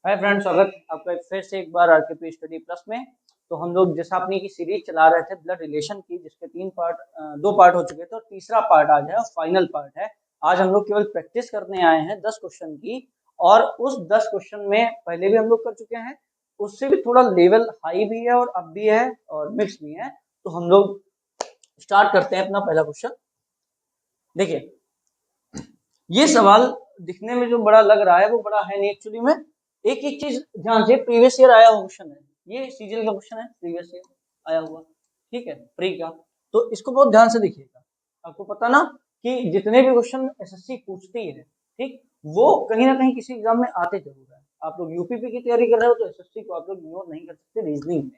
Hi friends, स्वागत आपका फिर से एक बार आरकेपी स्टडी प्लस में। तो हम लोग जैसा अपनी की सीरीज चला रहे थे ब्लड रिलेशन की, जिसके दो पार्ट हो चुके थे और तीसरा पार्ट आज है और फाइनल पार्ट है। आज हम लोग केवल प्रैक्टिस करने आए हैं 10 क्वेश्चन की, और उस 10 क्वेश्चन में पहले भी हम लोग कर चुके हैं, उससे भी थोड़ा लेवल हाई भी है और अब भी है और मिक्स भी है। तो हम लोग स्टार्ट करते हैं अपना पहला क्वेश्चन। देखिए, ये सवाल दिखने में जो बड़ा लग रहा है वो बड़ा है नहीं एक्चुअली में। एक एक चीज ध्यान से, प्रीवियस ईयर आया हुआ क्वेश्चन है, ये सीजीएल का क्वेश्चन है, प्रीवियस ईयर आया हुआ, ठीक है, प्री का। तो इसको बहुत ध्यान से देखिएगा। आपको पता ना कि जितने भी क्वेश्चन एसएससी पूछती है, ठीक, वो कहीं ना कहीं किसी एग्जाम में आते जरूर है। आप लोग यूपीपी की तैयारी कर रहे हो तो एसएससी को आप लोग इग्नोर नहीं कर सकते रीजनिंग में,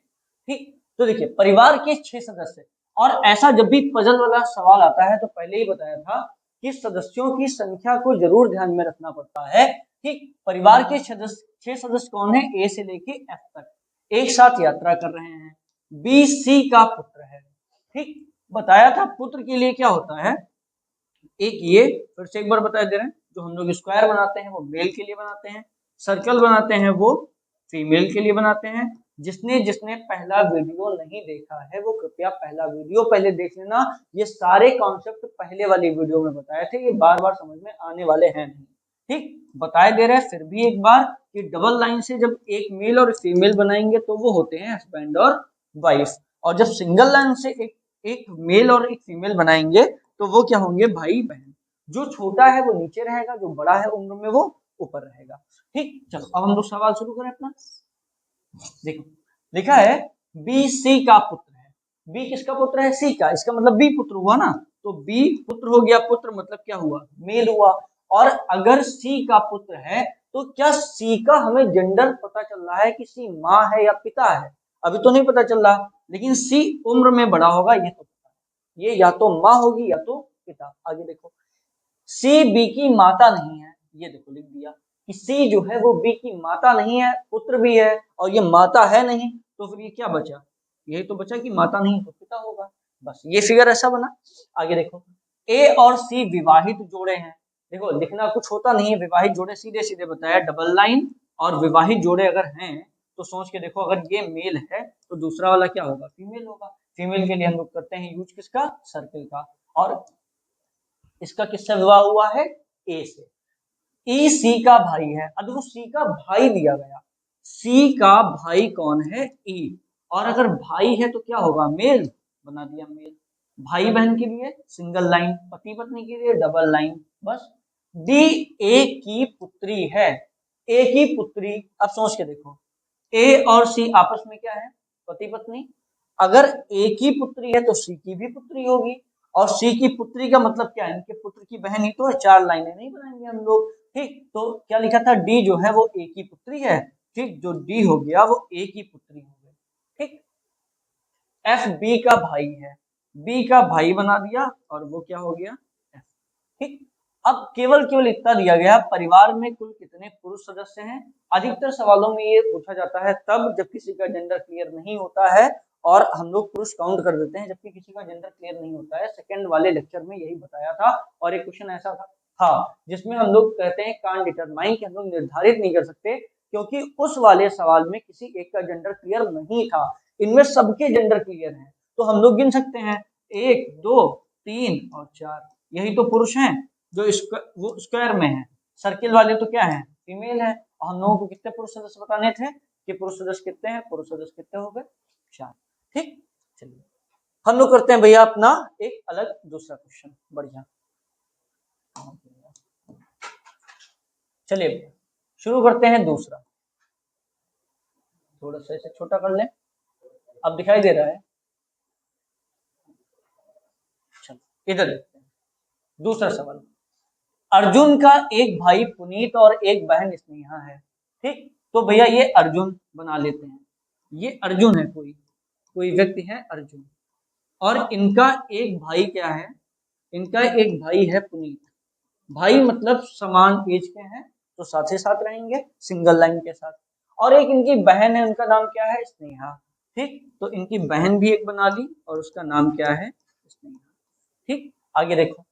ठीक। तो देखिए, परिवार के 6 सदस्य, और ऐसा जब भी पजल वाला सवाल आता है तो पहले ही बताया था कि सदस्यों की संख्या को जरूर ध्यान में रखना पड़ता है। ठीक, परिवार के 6 सदस्य कौन है? ए से लेके एफ तक एक साथ यात्रा कर रहे हैं। बी सी का पुत्र है, ठीक। बताया था पुत्र के लिए क्या होता है, एक ये फिर से एक बार बता दे रहे हैं, जो हम लोग स्क्वायर बनाते हैं वो मेल के लिए बनाते हैं, सर्कल बनाते हैं वो फीमेल के लिए बनाते हैं। जिसने जिसने पहला वीडियो नहीं देखा है वो कृपया पहला वीडियो पहले देख लेना। ये सारे कॉन्सेप्ट पहले वाली वीडियो में बताए थे, ये बार बार समझ में आने वाले हैं नहीं, ठीक। बताए दे रहे हैं फिर भी एक बार कि डबल लाइन से जब एक मेल और फीमेल बनाएंगे तो वो होते हैं हस्बैंड और वाइफ, और जब सिंगल लाइन से एक मेल और एक फीमेल बनाएंगे तो वो क्या होंगे? भाई बहन। जो छोटा है वो नीचे रहेगा, जो बड़ा है उम्र में वो ऊपर रहेगा, ठीक। चलो अब हम लोग सवाल शुरू करें अपना। देखो, लिखा है बी सी का पुत्र है। बी किसका पुत्र है? सी का। इसका मतलब बी पुत्र हुआ ना, तो बी पुत्र हो गया। पुत्र मतलब क्या हुआ? मेल हुआ। और अगर सी का पुत्र है तो क्या सी का हमें जेंडर पता चल रहा है कि सी माँ है या पिता है? अभी तो नहीं पता चल रहा, लेकिन सी उम्र में बड़ा होगा ये तो पता है। ये या तो माँ होगी या तो पिता। आगे देखो, सी बी की माता नहीं है, ये देखो लिख दिया कि सी जो है वो बी की माता नहीं है, पुत्र भी है और ये माता है नहीं, तो फिर ये क्या बचा? यही तो बचा कि माता नहीं तो पिता होगा। बस ये फिगर ऐसा बना। आगे देखो, ए और सी विवाहित जोड़े हैं। देखो, लिखना कुछ होता नहीं है, विवाहित जोड़े सीधे सीधे बताया, डबल लाइन। और विवाहित जोड़े अगर हैं तो सोच के देखो, अगर ये मेल है तो दूसरा वाला क्या होगा? फीमेल होगा। फीमेल के लिए हम लोग करते हैं यूज किसका? सर्किल का। और इसका किससे विवाह हुआ है? ए से। ई सी का भाई है। अब देखो, सी का भाई दिया गया, सी का भाई कौन है? ई। और अगर भाई है तो क्या होगा? मेल। बना दिया मेल। भाई बहन के लिए सिंगल लाइन, पति पत्नी के लिए डबल लाइन। बस। डी ए की पुत्री है। ए की पुत्री, अब सोच के देखो, ए और सी आपस में क्या है? पति पत्नी। अगर ए की पुत्री है तो सी की भी पुत्री होगी, और सी की पुत्री का मतलब क्या है? इनके पुत्र की बहन ही तो है। 4 लाइनें नहीं बनाएंगे हम लोग, ठीक। तो क्या लिखा था? डी जो है वो ए की पुत्री है, ठीक। जो डी हो गया वो ए की पुत्री हो गई, ठीक। एफ बी का भाई है, बी का भाई बना दिया और वो क्या हो गया? एफ, ठीक। अब केवल केवल इतना दिया गया, परिवार में कुल कितने पुरुष सदस्य हैं? अधिकतर सवालों में ये पूछा जाता है तब जब किसी का जेंडर क्लियर नहीं होता है, और हम लोग पुरुष काउंट कर देते हैं जबकि किसी का जेंडर क्लियर नहीं होता है। सेकंड वाले लेक्चर में यही बताया था। और एक क्वेश्चन ऐसा था, हाँ, जिसमें हम लोग कहते हैं कांट डिटरमाइन, कि हम लोग निर्धारित नहीं कर सकते, क्योंकि उस वाले सवाल में किसी एक का जेंडर क्लियर नहीं था। इनमें सबके जेंडर क्लियर हैं, तो हम लोग गिन सकते हैं 1 2 3 और 4, यही तो पुरुष हैं। जो वो स्क्वायर में है, सर्किल वाले तो क्या है? फीमेल है। और हम लोगों को कितने पुरुष सदस्य बताने थे कि पुरुष सदस्य कितने हैं? पुरुष सदस्य कितने हो गए? 4, ठीक। चलिए हम लोग करते हैं भैया अपना एक अलग दूसरा क्वेश्चन। बढ़िया, चलिए शुरू करते हैं दूसरा। थोड़ा सा इसे छोटा कर लें, अब दिखाई दे रहा है? चलो इधर देखते हैं दूसरा सवाल। अर्जुन का एक भाई पुनीत और एक बहन स्नेहा है, ठीक। तो भैया ये अर्जुन बना लेते हैं। ये अर्जुन है, कोई कोई व्यक्ति है अर्जुन, और इनका एक भाई क्या है? इनका एक भाई है पुनीत। भाई मतलब समान एज के हैं तो साथ ही साथ रहेंगे सिंगल लाइन के साथ। और एक इनकी बहन है, उनका नाम क्या है? स्नेहा, ठीक। तो इनकी बहन भी एक बना ली और उसका नाम क्या है? स्नेहा, ठीक। आगे देखो,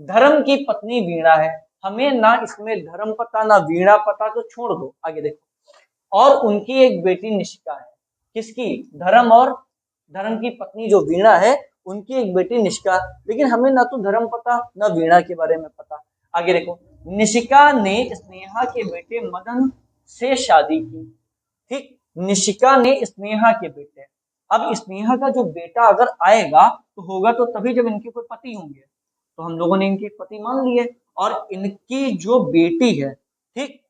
धर्म की पत्नी वीणा है। हमें ना इसमें धर्म पता ना वीणा पता, तो छोड़ दो। आगे देखो, और उनकी एक बेटी निशिका है। किसकी? धर्म और धर्म की पत्नी जो वीणा है उनकी एक बेटी निशिका। लेकिन हमें ना तो धर्म पता ना वीणा के बारे में पता। आगे देखो, निशिका ने स्नेहा के बेटे मदन से शादी की। ठीक, निशिका ने स्नेहा के बेटे, अब स्नेहा का जो बेटा अगर आएगा तो होगा तो तभी जब इनके कोई पति होंगे, तो हम लोगों ने इनके पति मान लिए। और इनकी जो बेटी है, ठीक,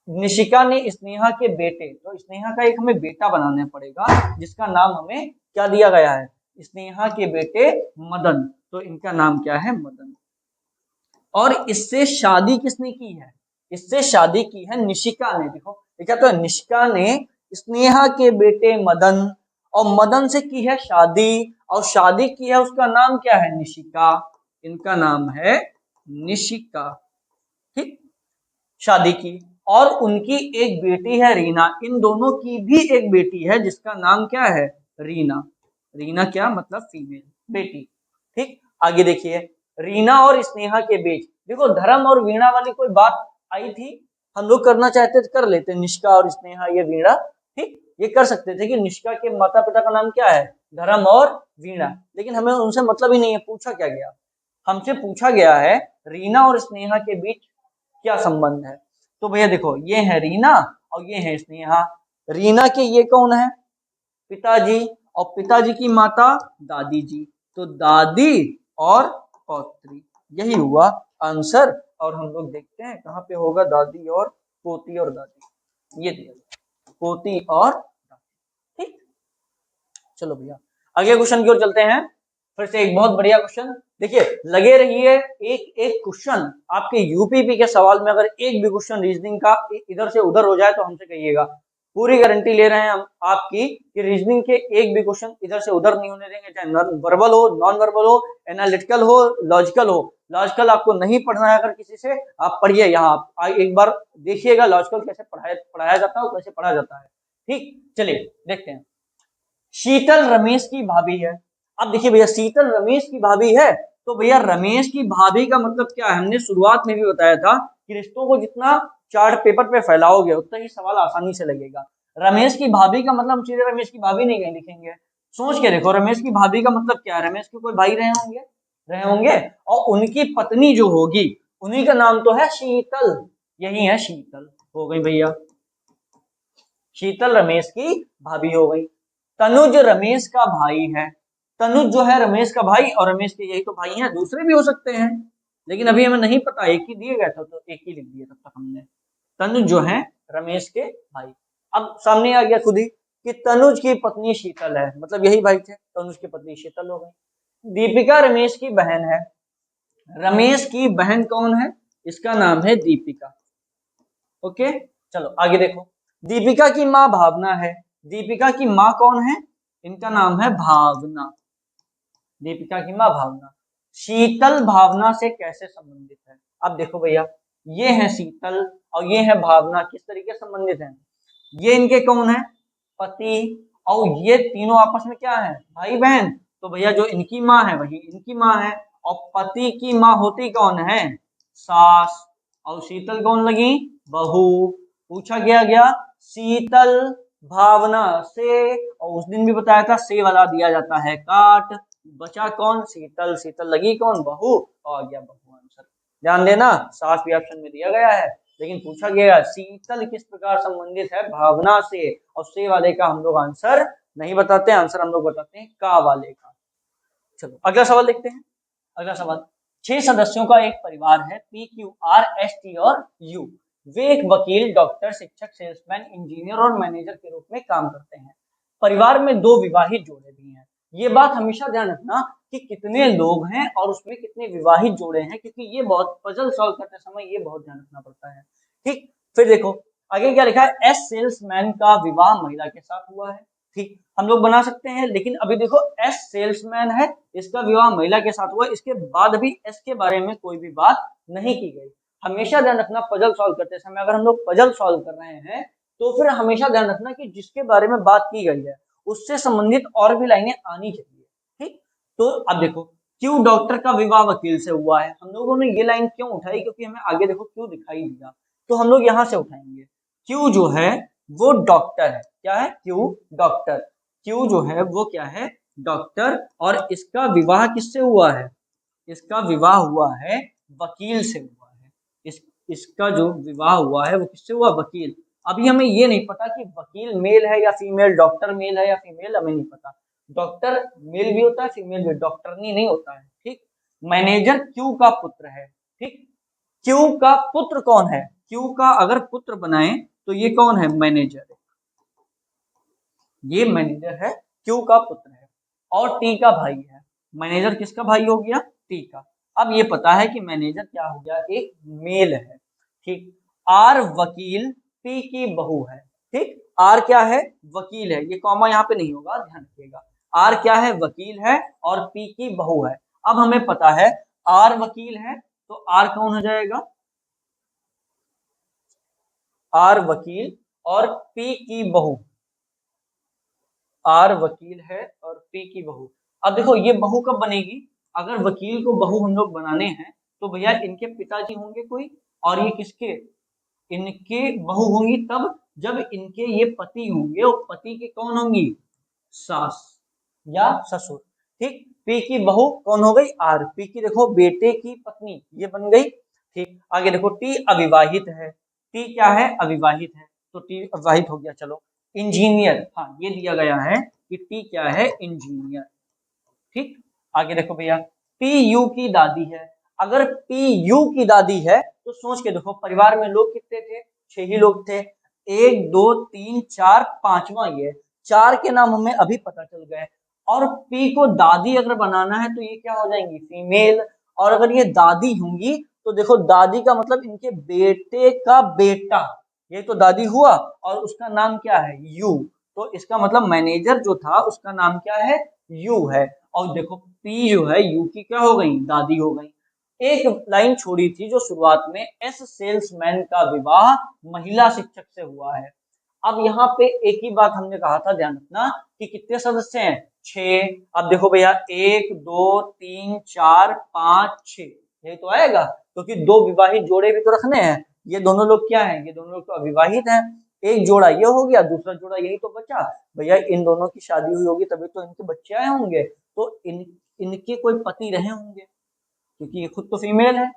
निशिका ने स्नेहा के बेटे, तो स्नेहा का एक हमें बेटा बनाना पड़ेगा जिसका नाम हमें क्या दिया गया है? स्नेहा के बेटे मदन, तो इनका नाम क्या है? मदन। और इससे शादी किसने की है? इससे शादी की है निशिका ने। देखो देखा तो निशिका ने स्नेहा के बेटे मदन और मदन से की है शादी, और शादी की है, उसका नाम क्या है? निशिका। इनका नाम है निशिका। ठीक, शादी की, और उनकी एक बेटी है रीना। इन दोनों की भी एक बेटी है जिसका नाम क्या है? रीना। रीना क्या मतलब? फीमेल बेटी। ठीक, आगे देखिए, रीना और स्नेहा के बीच देखो धर्म और वीणा वाली कोई बात आई थी, हम लोग करना चाहते तो कर लेते, निष्का और स्नेहा ये वीणा, ठीक, ये कर सकते थे कि निष्का के माता पिता का नाम क्या है? धर्म और वीणा। लेकिन हमें उनसे मतलब ही नहीं है, पूछा क्या गया? हमसे पूछा गया है रीना और स्नेहा के बीच क्या संबंध है। तो भैया देखो, ये है रीना और ये है स्नेहा। रीना के ये कौन है? पिताजी, और पिताजी की माता दादी जी, तो दादी और पौत्री, यही हुआ आंसर। और हम लोग देखते हैं कहाँ पे होगा दादी और पोती और दादी, ये दिया पोती और दादी। ठीक, चलो भैया अगले क्वेश्चन की ओर चलते हैं। फिर से एक बहुत बढ़िया क्वेश्चन, देखिए लगे रहिए, एक एक क्वेश्चन आपके यूपीपी के सवाल में अगर एक भी क्वेश्चन रीजनिंग का इधर से उधर हो जाए तो हमसे कहिएगा, पूरी गारंटी ले रहे हैं हम आपकी कि रीजनिंग के एक भी क्वेश्चन इधर से उधर नहीं होने देंगे, चाहे वर्बल हो, नॉन वर्बल हो, एनालिटिकल हो, लॉजिकल हो। लॉजिकल आपको नहीं पढ़ना है अगर किसी से, आप पढ़िए, यहाँ आप एक बार देखिएगा लॉजिकल कैसे पढ़ाया जाता है, कैसे पढ़ा जाता है। ठीक, चलिए देखते हैं। शीतल रमेश की भाभी है। अब देखिए भैया, शीतल रमेश की भाभी है, तो भैया रमेश की भाभी का मतलब क्या है? हमने शुरुआत में भी बताया था कि रिश्तों को जितना चार्ट पेपर पे फैलाओगे उतना ही सवाल आसानी से लगेगा। रमेश की भाभी का मतलब हम सीधे रमेश की भाभी नहीं कहीं लिखेंगे, सोच के देखो, रमेश की भाभी का मतलब क्या है? रमेश के कोई भाई रहे होंगे, और उनकी पत्नी जो होगी उन्हीं का नाम तो है शीतल, यही है शीतल। हो गई भैया, शीतल रमेश की भाभी हो गई। तनुज रमेश का भाई है। तनुज जो है रमेश का भाई, और रमेश के यही तो भाई हैं, दूसरे भी हो सकते हैं लेकिन अभी हमें नहीं पता, एक ही दिए गए थे तो एक ही लिख दिया तब तक हमने। तनुज जो है रमेश के भाई। अब सामने आ गया खुद ही कि तनुज की पत्नी शीतल है, मतलब यही भाई थे, तनुज की पत्नी शीतल हो गई। दीपिका रमेश की बहन है। रमेश की बहन कौन है? इसका नाम है दीपिका। ओके, चलो आगे देखो, दीपिका की माँ भावना है। दीपिका की माँ कौन है? इनका नाम है भावना। दीपिका की माँ भावना। शीतल भावना से कैसे संबंधित है? अब देखो भैया, ये है शीतल और ये है भावना, किस तरीके से संबंधित है? ये इनके कौन है? पति, और ये तीनों आपस में क्या है? भाई बहन। तो भैया जो इनकी माँ है वही इनकी माँ है, और पति की माँ होती कौन है? सास। और शीतल कौन लगी? बहू। पूछा गया शीतल भावना से, और उस दिन भी बताया था से वाला दिया जाता है काट, बचा कौन? शीतल। शीतल लगी कौन? बहू, और आ गया बहू आंसर। ध्यान देना, सास भी ऑप्शन में दिया गया है, लेकिन पूछा गया शीतल किस प्रकार संबंधित है भावना से, और से वाले का हम लोग आंसर नहीं बताते, आंसर हम लोग बताते हैं का वाले का। चलो अगला सवाल देखते हैं। अगला सवाल, 6 सदस्यों का एक परिवार है, P Q R S T और यू। वे एक वकील, डॉक्टर, शिक्षक, सेल्समैन, इंजीनियर और मैनेजर के रूप में काम करते हैं। परिवार में 2 विवाहित जोड़े भी हैं। ये बात हमेशा ध्यान रखना कि कितने लोग हैं और उसमें कितने विवाहित जोड़े हैं, क्योंकि ये बहुत पजल सॉल्व करते समय ये बहुत ध्यान रखना पड़ता है। ठीक, फिर देखो आगे क्या लिखा है, एस सेल्समैन का विवाह महिला के साथ हुआ है। ठीक, हम लोग बना सकते हैं, लेकिन अभी देखो एस सेल्समैन है, इसका विवाह महिला के साथ हुआ, इसके बाद भी एस के बारे में कोई भी बात नहीं की गई। हमेशा ध्यान रखना पजल सॉल्व करते समय अगर हम लोग पजल सॉल्व कर रहे हैं तो फिर हमेशा ध्यान रखना कि जिसके बारे में बात की गई है उससे संबंधित और भी लाइनें आनी चाहिए। ठीक, तो अब देखो क्यों डॉक्टर का विवाह वकील से हुआ है, हम लोगों ने ये लाइन क्यों उठाई? क्योंकि हमें आगे देखो क्यों दिखाई दिया, तो हम लोग यहां से उठाएंगे। क्यों जो है वो डॉक्टर है। क्या है? Q doctor. क्यू जो है वो क्या है? डॉक्टर। और इसका विवाह किससे हुआ है? इसका विवाह हुआ है वकील से हुआ है। इसका जो विवाह हुआ है वो किससे हुआ? वकील। अभी हमें ये नहीं पता कि वकील मेल है या फीमेल, डॉक्टर मेल है या फीमेल, हमें नहीं पता। डॉक्टर मेल भी होता है, फीमेल भी, डॉक्टरनी नहीं होता है। ठीक। मैनेजर क्यू का पुत्र है। ठीक। क्यू का पुत्र कौन है? क्यू का अगर पुत्र बनाए तो ये कौन है? मैनेजर है। ये मैनेजर है, क्यू का पुत्र है और टी का भाई है। मैनेजर किसका भाई हो गया? टी का। अब ये पता है कि मैनेजर क्या हो गया? एक मेल है। ठीक। आर वकील पी की बहू है। ठीक। आर क्या है? वकील है। ये कॉमा यहाँ पे नहीं होगा, ध्यान रखिएगा। आर क्या है? वकील है और पी की बहू है। अब हमें पता है आर वकील है तो आर कौन हो जाएगा? आर वकील और पी की बहू। आर वकील है और पी की बहू। अब देखो ये बहू कब बनेगी? अगर वकील को बहू हम लोग बनाने हैं तो भैया इनके पिताजी होंगे कोई, और ये किसके? इनके बहू होंगी तब जब इनके ये पति होंगे, और पति के कौन होंगी? सास या ससुर। ठीक। पी की बहू कौन हो गई? आर। पी की देखो बेटे की पत्नी, ये बन गई। ठीक। आगे देखो टी अविवाहित है। टी क्या है? अविवाहित है, तो टी अविवाहित हो गया। चलो इंजीनियर, हाँ ये दिया गया है कि टी क्या है? इंजीनियर। ठीक। आगे देखो भैया, पी यू की दादी है। अगर पी यू की दादी है तो सोच के देखो परिवार में लोग कितने थे? 6 ही लोग थे। 1 2 3 4, पांचवा ये। 4 के नाम हमें अभी पता चल गए। और पी को दादी अगर बनाना है तो ये क्या हो जाएंगी? फीमेल। और अगर ये दादी होंगी तो देखो दादी का मतलब इनके बेटे का बेटा, ये तो दादी हुआ। और उसका नाम क्या है? यू। तो इसका मतलब मैनेजर जो था उसका नाम क्या है? यू है। और देखो पी जो है यू की क्या हो गई? दादी हो गई। एक लाइन छोड़ी थी जो शुरुआत में, एस सेल्समैन का विवाह महिला शिक्षक से हुआ है। अब यहाँ पे एक ही बात हमने कहा था, ध्यान रखना कि कितने सदस्य हैं? 6। अब देखो भैया 1 2 3 4 5 6, यही तो आएगा क्योंकि दो विवाहित जोड़े भी तो रखने हैं। ये दोनों लोग क्या हैं? ये दोनों लोग तो अविवाहित हैं। एक जोड़ा ये हो गया, दूसरा जोड़ा यही तो बचा। भैया इन दोनों की शादी हुई होगी तभी तो इनके बच्चे आए होंगे। तो इनके कोई पति रहे होंगे क्योंकि ये खुद तो फीमेल है।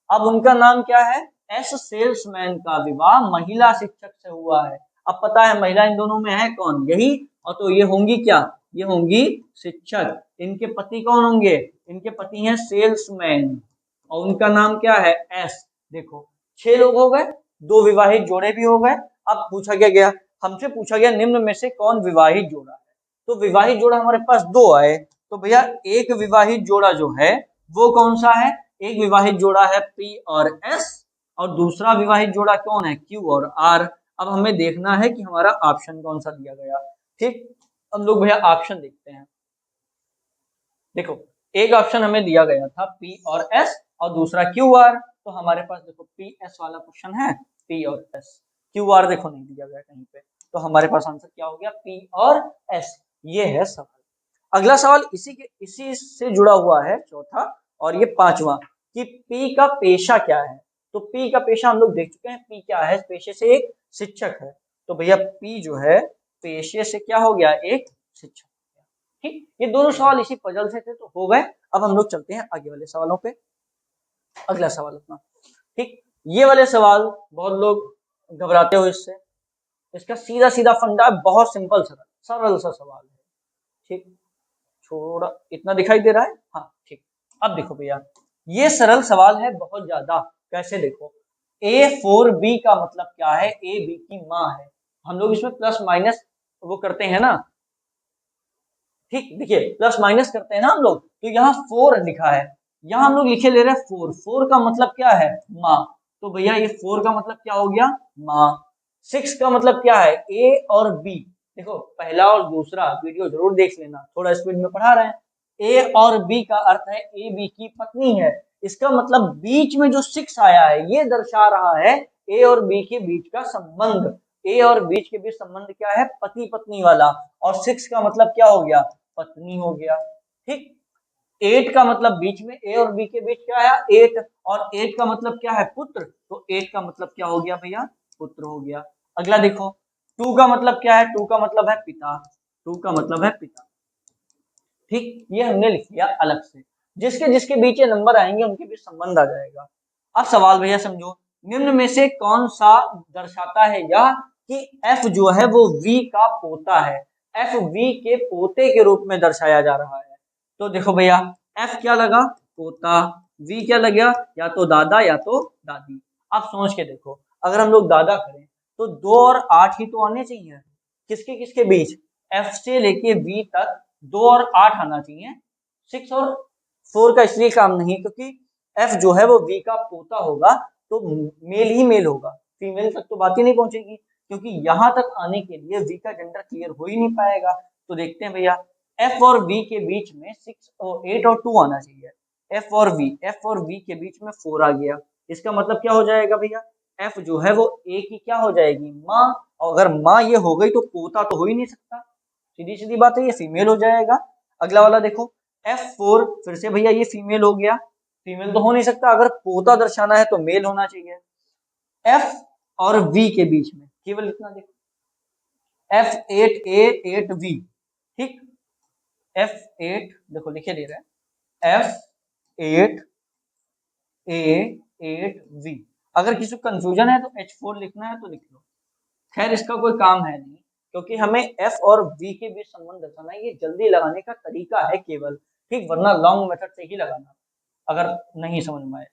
अब उनका नाम क्या है? एस सेल्समैन का विवाह महिला शिक्षक से हुआ है। अब पता है महिला इन दोनों में है कौन? यही। और तो ये होंगी क्या? ये होंगी शिक्षक। इनके पति कौन होंगे? इनके पति हैं सेल्समैन और उनका नाम क्या है? एस। देखो 6 लोग हो गए, 2 विवाहित जोड़े भी हो गए। अब पूछा क्या गया? हमसे पूछा गया निम्न में से कौन विवाहित जोड़ा है? तो विवाहित जोड़ा हमारे पास 2 आए। तो भैया एक विवाहित जोड़ा जो है वो कौन सा है? एक विवाहित जोड़ा है पी और एस, और दूसरा विवाहित जोड़ा कौन है? क्यू और आर। अब हमें देखना है कि हमारा ऑप्शन कौन सा दिया गया। ठीक। हम लोग भैया ऑप्शन देखते हैं। देखो एक ऑप्शन हमें दिया गया था पी और एस और दूसरा क्यू आर। तो हमारे पास देखो पी एस वाला क्वेश्चन है, पी और एस। क्यू आर देखो नहीं दिया गया कहीं पे। तो हमारे पास आंसर क्या हो गया? पी और एस। ये है सवाल। अगला सवाल इसी से जुड़ा हुआ है, चौथा और ये पांचवा, कि पी का पेशा क्या है? तो पी का पेशा हम लोग देख चुके हैं। पी क्या है? पेशे से एक शिक्षक है। तो भैया पी जो है पेशे से क्या हो गया? एक शिक्षक। ठीक। ये दोनों सवाल इसी पजल से थे तो हो गए। अब हम लोग चलते हैं आगे वाले सवालों पे। अगला सवाल अपना। ठीक। ये वाले सवाल बहुत लोग घबराते हो इससे। इसका सीधा सीधा फंडा, बहुत सिंपल सरल सरल सा सवाल है। ठीक। थोड़ा इतना दिखाई दे रहा है? हाँ ठीक। अब देखो भैया ये सरल सवाल है बहुत ज्यादा। कैसे? देखो A4B का मतलब क्या है? ए बी की माँ है। हम लोग इसमें प्लस माइनस वो करते हैं ना। ठीक। देखिए प्लस माइनस करते हैं ना हम लोग, तो यहाँ 4 लिखा है, यहाँ हम लोग लिखे ले रहे हैं 4। 4 का मतलब क्या है? माँ। तो भैया ये 4 का मतलब क्या हो गया? माँ। 6 का मतलब क्या है? ए और बी। देखो पहला और दूसरा वीडियो जरूर देख लेना, थोड़ा स्पीड में पढ़ा रहे हैं। ए और बी का अर्थ है ए बी की पत्नी है। इसका मतलब बीच में जो 6 आया है ये दर्शा रहा है ए और बी के बीच का संबंध। ए और बीच के बीच संबंध क्या है? पति पत्नी वाला। और 6 का मतलब क्या हो गया? पत्नी हो गया। ठीक। 8 का मतलब बीच में ए और बी के बीच क्या है? 8। और 8 का मतलब क्या है? पुत्र। तो 8 का मतलब क्या हो गया भैया? पुत्र हो गया। अगला देखो टू का मतलब क्या है? टू का मतलब है पिता, टू का मतलब है पिता। ठीक, ये हमने लिख लिया अलग से। जिसके जिसके बीच ये नंबर आएंगे उनके बीच संबंध आ जाएगा। अब सवाल भैया समझो, निम्न में से कौन सा दर्शाता है यह कि एफ जो है वो वी का पोता है, एफ वी के पोते के रूप में दर्शाया जा रहा है। तो देखो भैया, एफ क्या लगा? पोता। वी क्या लग गया? या तो दादा या तो दादी। आप सोच के देखो, अगर हम लोग दादा करें तो 2 और 8 ही तो आने चाहिए। किसके किसके बीच? एफ से लेके वी तक 2 और 8 आना चाहिए। 6 और 4 का इसलिए काम नहीं क्योंकि एफ जो है वो वी का पोता होगा, तो मेल ही मेल होगा, फीमेल तक तो बात ही नहीं पहुंचेगी, क्योंकि यहां तक आने के लिए वी का जेंडर क्लियर हो ही नहीं पाएगा। तो देखते हैं भैया, एफ और वी के बीच में 6 और 8 और 2 आना चाहिए। एफ और वी के बीच में 4 आ गया। इसका मतलब क्या हो जाएगा भैया? एफ जो है वो ए की क्या हो जाएगी? माँ। और अगर माँ ये हो गई तो पोता तो हो ही नहीं सकता, सीधी सीधी बात है, ये फीमेल हो जाएगा। अगला वाला देखो, F4 फिर से भैया ये फीमेल हो गया, फीमेल तो हो नहीं सकता, अगर पोता दर्शाना है तो मेल होना चाहिए। F और V के बीच में केवल इतना देखो, F8A 8V, ठीक, F8 देखो लिखे दे रहा है F8A 8V। अगर किसी को कंफ्यूजन है तो H4 लिखना है तो लिख लो। खैर इसका कोई काम है नहीं, क्योंकि हमें एफ और वी के बीच संबंध दर्शाना है, ये जल्दी लगाने का तरीका है केवल, ठीक, वरना लॉन्ग मेथड से ही लगाना अगर नहीं समझ में आए।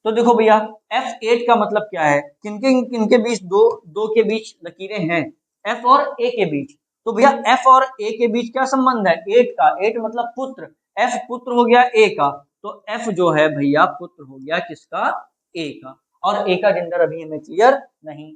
तो देखो भैया, F8 का मतलब क्या है? किनके किनके बीच दो दो के बीच लकीरें हैं? F और A के बीच। तो भैया F और A के बीच क्या संबंध है? 8 का, 8 मतलब पुत्र, F पुत्र हो गया A का, तो F जो है भैया पुत्र हो गया किसका? A का। और A का जेंडर अभी हमें क्लियर नहीं।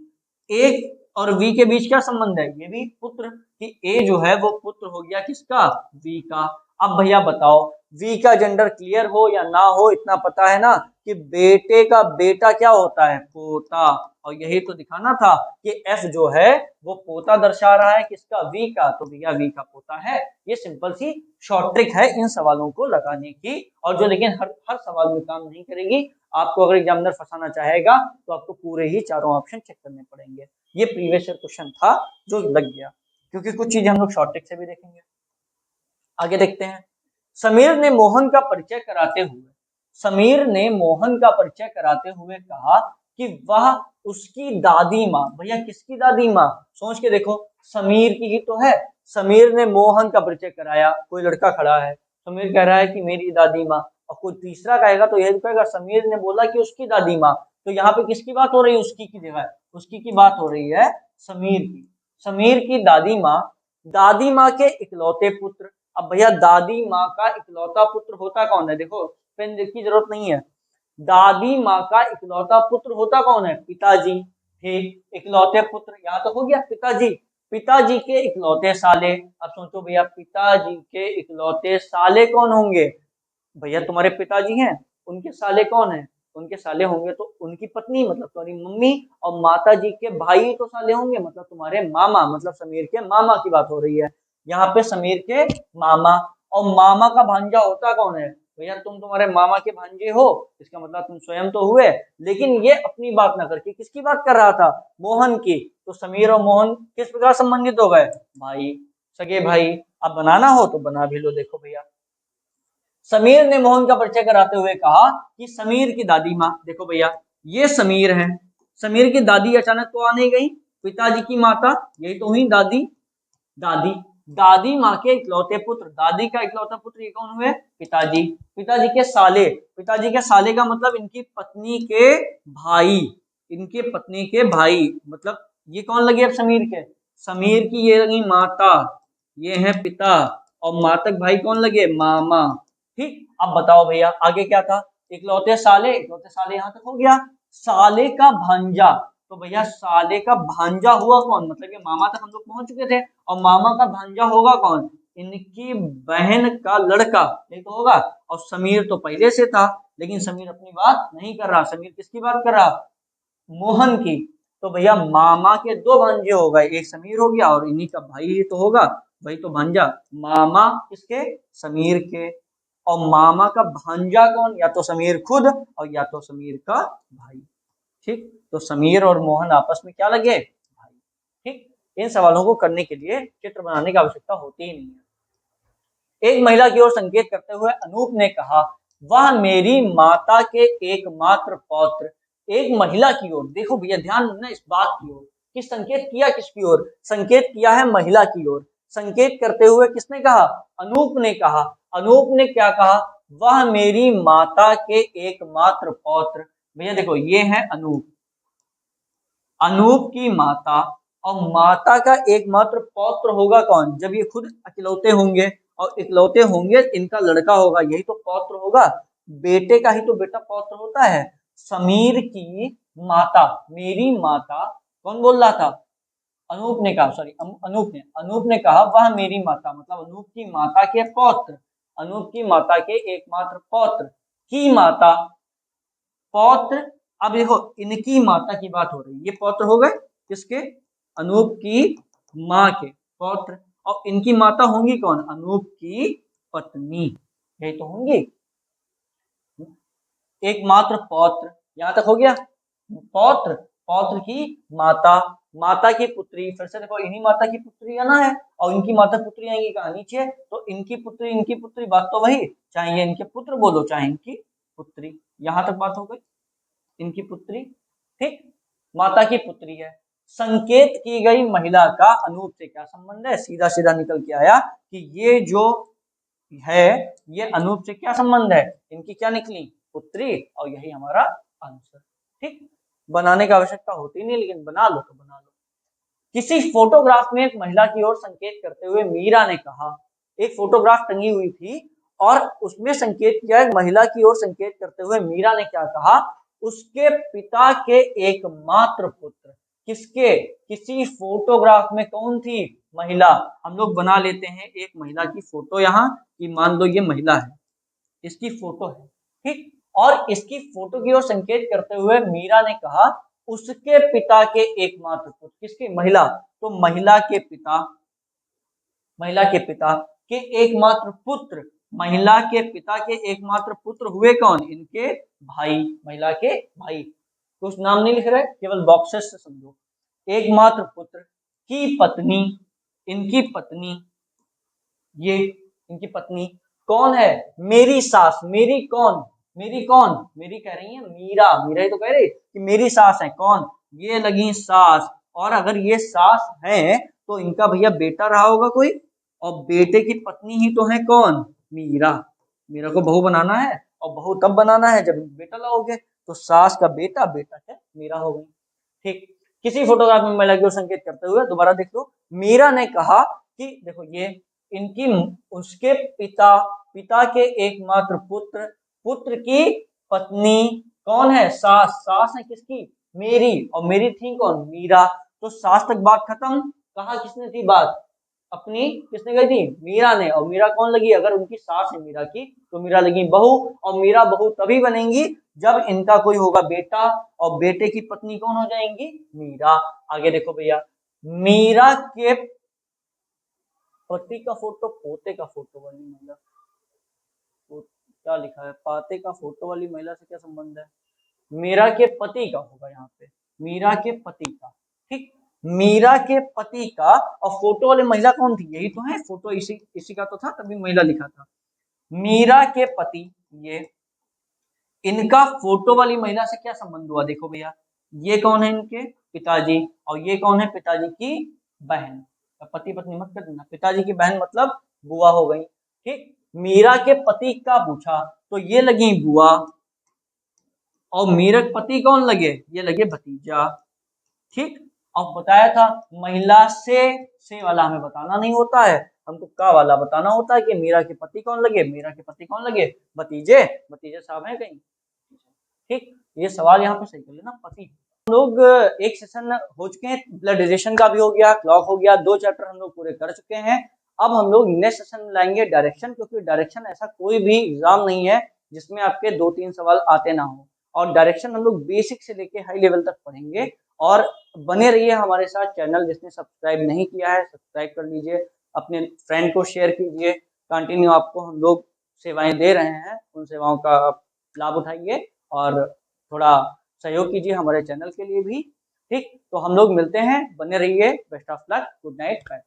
A और V के बीच क्या संबंध है? ये भी पुत्र, कि A जो है वो पुत्र हो गया किसका? V का। अब भैया बताओ, V का जेंडर क्लियर हो या ना हो, इतना पता है ना कि बेटे का बेटा क्या होता है? पोता। और यही तो दिखाना था कि F जो है वो पोता दर्शा रहा है किसका? V का, तो भैया V का पोता है। ये सिंपल सी शॉर्ट ट्रिक है इन सवालों को लगाने की, और जो लेकिन हर हर सवाल में काम नहीं करेगी। आपको अगर एग्जामिनर फंसाना चाहेगा तो आपको पूरे ही चारों ऑप्शन चेक करने पड़ेंगे। ये प्रीवियस ईयर क्वेश्चन था जो लग गया, क्योंकि कुछ चीजें हम लोग शॉर्ट ट्रिक से भी देखेंगे। आगे देखते हैं, समीर ने मोहन का परिचय कराते हुए, समीर ने मोहन का परिचय कराते हुए कहा कि वह उसकी दादी माँ। भैया किसकी दादी माँ? सोच के देखो, समीर की ही तो है। समीर ने मोहन का परिचय कराया, कोई लड़का खड़ा है, समीर कह रहा है कि मेरी दादी माँ, और कोई तीसरा कहेगा तो यही कहेगा समीर ने बोला कि उसकी दादी माँ। तो यहाँ पे किसकी बात हो रही है? उसकी की जगह उसकी की बात हो रही है, समीर की। समीर की दादी माँ, दादी माँ के इकलौते पुत्र। अब भैया दादी माँ का इकलौता पुत्र होता कौन है? देखो पेन की जरूरत नहीं है, दादी माँ का इकलौता पुत्र होता कौन है? पिताजी। ठीक, इकलौते पुत्र यहाँ तो हो गया पिताजी, पिताजी के इकलौते साले। अब सोचो भैया, पिताजी के इकलौते साले कौन होंगे? भैया तुम्हारे पिताजी हैं, उनके साले कौन है? उनके साले होंगे तो उनकी पत्नी, मतलब तुम्हारी मम्मी, और माता जी के भाई तो साले होंगे, मतलब तुम्हारे मामा, मतलब समीर के मामा की बात हो रही है यहाँ पे, समीर के मामा। और मामा का भांजा होता कौन है? भैया तुम तुम्हारे मामा के भांजे हो, इसका मतलब तुम स्वयं तो हुए। लेकिन ये अपनी बात ना करके किसकी बात कर रहा था? मोहन की। तो समीर और मोहन किस प्रकार संबंधित हो गए? भाई, सगे भाई। अब बनाना हो तो बना भी लो। देखो भैया, समीर ने मोहन का परिचय कराते हुए कहा कि समीर की दादी माँ, देखो भैया ये समीर है, समीर की दादी अचानक तो आ नहीं गई, पिताजी की माता, यही तो हुई दादी। दादी, दादी माँ के इकलौते पुत्र, दादी का इकलौता पुत्र ये कौन हुए? पिताजी। पिताजी के साले, पिताजी के साले का मतलब इनकी पत्नी के भाई, इनके पत्नी के भाई, मतलब ये कौन लगे अब समीर के? समीर की ये लगी माता, ये है पिता, और मातक भाई कौन लगे? मामा। ठीक, अब बताओ भैया आगे क्या था? इकलौते साले, इकलौते साले यहाँ तक हो गया। साले का भांजा, तो भैया साले का भांजा हुआ कौन? मतलब ये मामा तक हम लोग पहुंच चुके थे, और मामा का भांजा होगा कौन? इनकी बहन का लड़का, ये तो होगा। और समीर तो पहले से था, लेकिन समीर अपनी बात नहीं कर रहा, समीर किसकी बात कर रहा? मोहन की। तो भैया मामा के दो भांजे हो गए, एक समीर हो गया और इन्हीं का भाई ही तो होगा, वही तो भांजा। मामा किसके? समीर के। और मामा का भांजा कौन? या तो समीर खुद और या तो समीर का भाई। ठीक, तो समीर और मोहन आपस में क्या लगे? भाई। ठीक, इन सवालों को करने के लिए चित्र बनाने की आवश्यकता होती ही नहीं है। एक महिला की ओर संकेत करते हुए अनूप ने कहा, वह मेरी माता के एकमात्र पौत्र। एक महिला की ओर, देखो भैया ध्यान देना इस बात की ओर कि संकेत किया किसकी ओर, संकेत किया है महिला की ओर। संकेत करते हुए किसने कहा, अनूप ने कहा। अनूप ने क्या कहा, वह मेरी माता के एकमात्र पौत्र। भैया देखो ये है अनूप, अनूप की माता, और माता का एकमात्र पौत्र होगा कौन, जब ये खुद इकलौते होंगे, और इकलौते होंगे इनका लड़का होगा, यही तो पौत्र होगा। बेटे का ही तो बेटा पौत्र होता है। समीर की माता, मेरी माता, कौन बोल रहा था, अनूप ने कहा, सॉरी अनूप ने कहा वह मेरी माता, मतलब अनूप की माता के पौत्र, अनूप की माता के एकमात्र पौत्र की माता, पौत्र। अब देखो इनकी माता की बात हो रही है, ये पौत्र हो गए किसके, अनूप की माँ के पौत्र, और इनकी माता होंगी कौन, अनूप की पत्नी, यही तो होंगी। एकमात्र पौत्र, यहां तक हो गया। पौत्र, पौत्र की माता, माता की पुत्री, फिर से देखो इन्हीं माता की पुत्री आना है, और इनकी माता पुत्री आएंगी कहा नीचे, तो इनकी पुत्री बात तो वही, चाहे ये इनके पुत्र बोलो चाहे इनकी पुत्री, यहां तक बात हो गई, इनकी पुत्री, ठीक, माता की पुत्री है। संकेत की गई महिला का अनूप से क्या संबंध है, सीधा सीधा निकल के आया कि ये जो है ये अनूप से क्या संबंध है, इनकी क्या निकली, पुत्री, और यही हमारा आंसर। ठीक, बनाने की आवश्यकता होती नहीं, लेकिन बना लो तो बना लो। किसी फोटोग्राफ में एक महिला की ओर संकेत करते हुए मीरा ने कहा, एक फोटोग्राफ टंगी हुई थी और उसमें संकेत किया, एक महिला की ओर संकेत करते हुए मीरा ने क्या कहा, उसके पिता के एकमात्र पुत्र, किसके, किसी फोटोग्राफ में कौन थी, महिला। हम लोग बना लेते हैं एक महिला की फोटो यहाँ, कि मान लो ये महिला है, इसकी फोटो है, ठीक, और इसकी फोटो की ओर संकेत करते हुए मीरा ने कहा उसके पिता के एकमात्र पुत्र, किसकी, महिला, तो महिला के पिता, महिला के पिता के एकमात्र पुत्र, महिला के पिता के एकमात्र पुत्र हुए कौन, इनके भाई, महिला के भाई, कुछ नाम नहीं लिख रहे, केवल बॉक्सेस से समझो। एकमात्र पुत्र की पत्नी, इनकी पत्नी, ये इनकी पत्नी कौन है, मेरी सास, मेरी कौन, मेरी कौन, मेरी कह रही है मीरा, मीरा ही तो कह रही कि मेरी सास है कौन, ये लगी सास, और अगर ये सास है तो इनका भैया बेटा रहा होगा कोई, और बेटे की पत्नी ही तो है कौन, मीरा। मीरा को बहू बनाना है, और बहू तब बनाना है जब बेटा लाओगे, तो सास का बेटा, बेटा है मीरा हो गई। ठीक, किसी फोटोग्राफ में महिला की ओर संकेत करते हुए दोबारा देख लो, मीरा ने कहा कि देखो ये इनकी, उसके पिता, पिता के एकमात्र पुत्र, पुत्र की पत्नी कौन है, सास, सास है किसकी, मेरी, और मेरी थी कौन, मीरा, तो सास तक बात खत्म। कहा किसने थी बात, अपनी, किसने कही थी, मीरा ने, और मीरा कौन लगी, अगर उनकी सास है मीरा की तो मीरा लगी बहू, और मीरा बहू तभी बनेंगी जब इनका कोई होगा बेटा, और बेटे की पत्नी कौन हो जाएंगी, मीरा। आगे देखो भैया, मीरा के पति का फोटो, पोते का फोटो वाली महिला, क्या लिखा है, पाते का फोटो वाली महिला से क्या संबंध है, मीरा के पति का होगा यहाँ पे, मीरा के पति का, ठीक, मीरा के पति का, और फोटो वाली महिला कौन थी, यही तो है फोटो, इसी इसी का तो था, तभी महिला लिखा था। मीरा के पति, ये इनका फोटो वाली महिला से क्या संबंध हुआ, देखो भैया ये कौन है, इनके पिताजी, और ये कौन है, पिताजी की बहन, पति पत्नी मत कर देना, पिताजी की बहन मतलब बुआ हो गई। ठीक, मीरा के पति का पूछा तो ये लगी बुआ, और मीरा के पति कौन लगे, ये लगे भतीजा। ठीक, अब बताया था महिला से वाला हमें बताना नहीं होता है, हमको का वाला बताना होता है कि मीरा के पति कौन लगे, मीरा के पति कौन लगे, भतीजे, भतीजे साहब हैं कहीं। ठीक, ये सवाल यहाँ पे सही कर लेना, पति। हम लोग एक सेशन हो चुके हैं, ब्लड रिलेशन का भी हो गया, क्लॉक हो गया, 2 चैप्टर हम लोग पूरे कर चुके हैं। अब हम लोग नेक्स्ट सेशन में लाएंगे डायरेक्शन, क्योंकि डायरेक्शन ऐसा कोई भी एग्जाम नहीं है जिसमें आपके 2-3 सवाल आते ना हो, और डायरेक्शन हम लोग बेसिक से लेके हाई लेवल तक पढ़ेंगे। और बने रहिए हमारे साथ, चैनल जिसने सब्सक्राइब नहीं किया है सब्सक्राइब कर लीजिए, अपने फ्रेंड को शेयर कीजिए, कंटिन्यू आपको हम लोग सेवाएं दे रहे हैं, उन सेवाओं का लाभ उठाइए और थोड़ा सहयोग कीजिए हमारे चैनल के लिए भी। ठीक, तो हम लोग मिलते हैं, बने रहिए, best of luck, good night, bye.